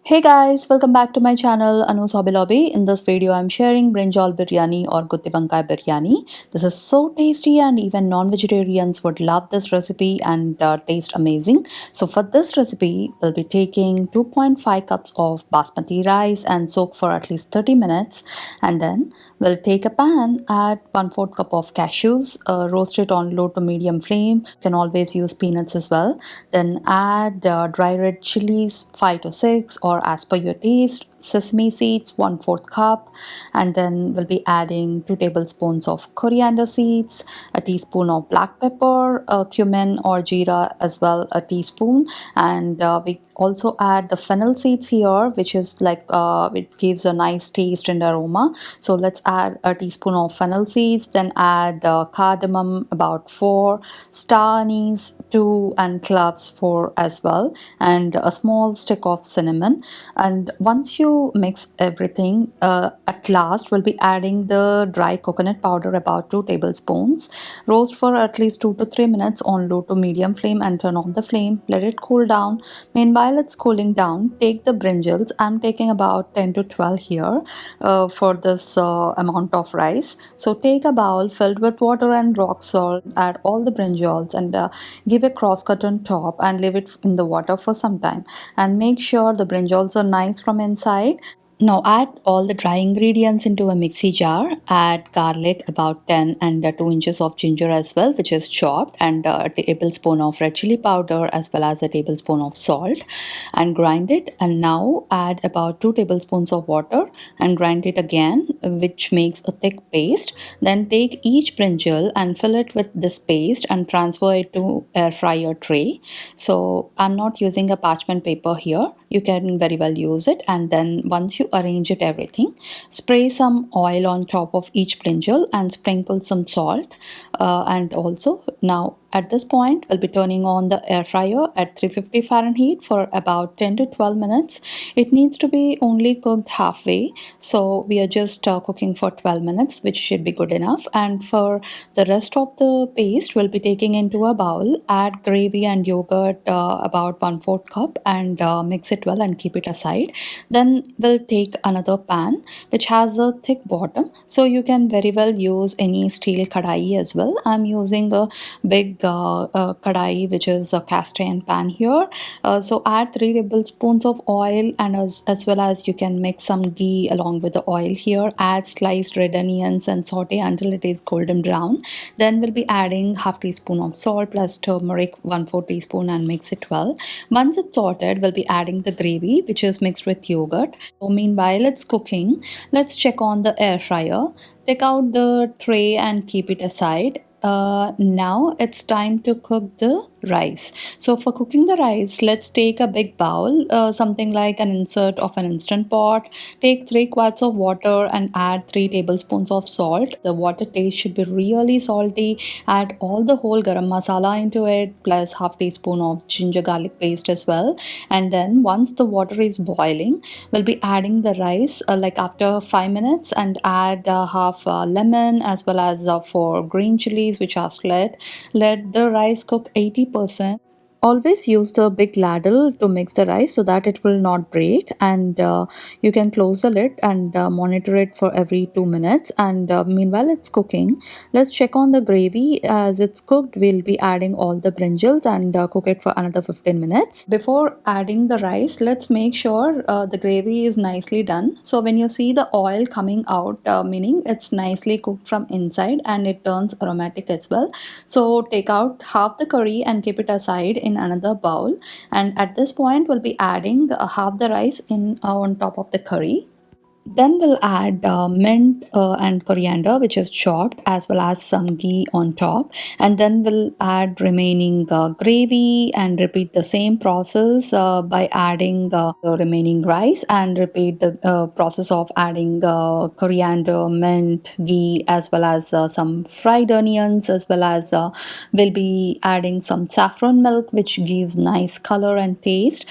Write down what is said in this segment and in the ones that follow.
Hey guys, welcome back to my channel Anushobbylobby. In this video, I'm sharing Brinjal Biryani or Gutti Vankaya Biryani. This is so tasty and even non-vegetarians would love this recipe and taste amazing. So for this recipe, we'll be taking 2.5 cups of basmati rice and soak for at least 30 minutes. And then we'll take a pan, add 1/4 cup of cashews, roast it on low to medium flame. You can always use peanuts as well. Then add dry red chilies, 5 to 6 or as per your taste, sesame seeds 1/4 cup, and then we'll be adding 2 tablespoons of coriander seeds, a teaspoon of black pepper, cumin or jeera as well, a teaspoon, and we also add the fennel seeds here, which is like it gives a nice taste and aroma. So let's add a teaspoon of fennel seeds, then add cardamom about 4, star anise 2, and cloves 4 as well, and a small stick of cinnamon. And once you mix everything, at last we'll be adding the dry coconut powder about 2 tablespoons. Roast for at least 2 to 3 minutes on low to medium flame and turn off the flame. Let it cool down. Meanwhile it's cooling down, take the brinjals. I'm taking about 10 to 12 here for this amount of rice. So take a bowl filled with water and rock salt, add all the brinjals, and give a cross cut on top and leave it in the water for some time, and make sure the brinjals are nice from inside. Now add all the dry ingredients into a mixie jar. Add garlic about 10 and 2 inches of ginger as well, which is chopped, and a tablespoon of red chili powder as well as a tablespoon of salt, and grind it. And now add about 2 tablespoons of water and grind it again, which makes a thick paste. Then take each brinjal and fill it with this paste and transfer it to air fryer tray. So I'm not using a parchment paper here, you can very well use it. And then once you arrange it everything, spray some oil on top of each brinjal and sprinkle some salt, and also now at this point we'll be turning on the air fryer at 350 Fahrenheit for about 10 to 12 minutes. It needs to be only cooked halfway, so we are just cooking for 12 minutes, which should be good enough. And for the rest of the paste, we'll be taking into a bowl, add gravy and yogurt about 1/4 cup, and mix it well and keep it aside. Then we'll take another pan which has a thick bottom, so you can very well use any steel kadai as well. I'm using a big kadai, which is a cast iron pan here. So add 3 tablespoons of oil, and as well as you can mix some ghee along with the oil here. Add sliced red onions and saute until it is golden brown. Then we'll be adding half teaspoon of salt plus turmeric 1/4 teaspoon and mix it well. Once it's sorted, we'll be adding the gravy, which is mixed with yogurt. So meanwhile it's cooking, let's check on the air fryer. Take out the tray and keep it aside. Now it's time to cook the rice. So for cooking the rice, let's take a big bowl, something like an insert of an instant pot. Take 3 quarts of water and add 3 tablespoons of salt. The water taste should be really salty. Add all the whole garam masala into it plus half teaspoon of ginger garlic paste as well. And then once the water is boiling, we'll be adding the rice like after 5 minutes, and add half lemon as well as 4 green chilies which are split. Let the rice cook 80%. Always use the big ladle to mix the rice so that it will not break, and you can close the lid and monitor it for every 2 minutes. And meanwhile it's cooking, let's check on the gravy. As it's cooked, we'll be adding all the brinjals and cook it for another 15 minutes. Before adding the rice, let's make sure the gravy is nicely done. So when you see the oil coming out, meaning it's nicely cooked from inside and it turns aromatic as well. So take out half the curry and keep it aside in another bowl, and at this point we'll be adding half the rice in on top of the curry. Then we'll add mint and coriander, which is chopped, as well as some ghee on top. And then we'll add remaining gravy and repeat the same process by adding the remaining rice, and repeat the process of adding coriander, mint, ghee, as well as some fried onions, as well as we'll be adding some saffron milk, which gives nice color and taste.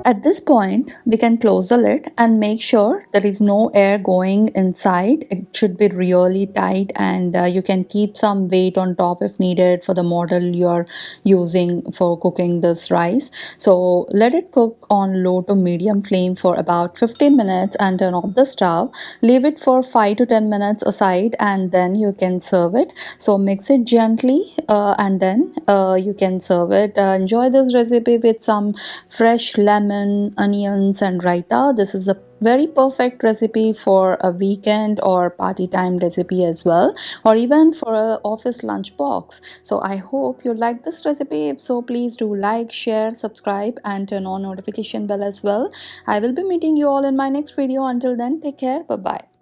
At this point, we can close the lid and make sure there is no air going inside. It should be really tight, and you can keep some weight on top if needed for the model you're using for cooking this rice. So let it cook on low to medium flame for about 15 minutes and turn off the stove. Leave it for 5 to 10 minutes aside, and then you can serve it. So mix it gently, and then you can serve it. Enjoy this recipe with some fresh lemon, onions, and raita. This is a very perfect recipe for a weekend or party time recipe as well, or even for a office lunch box. So I hope you like this recipe. If so, please do like, share, subscribe, and turn on notification bell as well. I will be meeting you all in my next video. Until then, take care. Bye bye.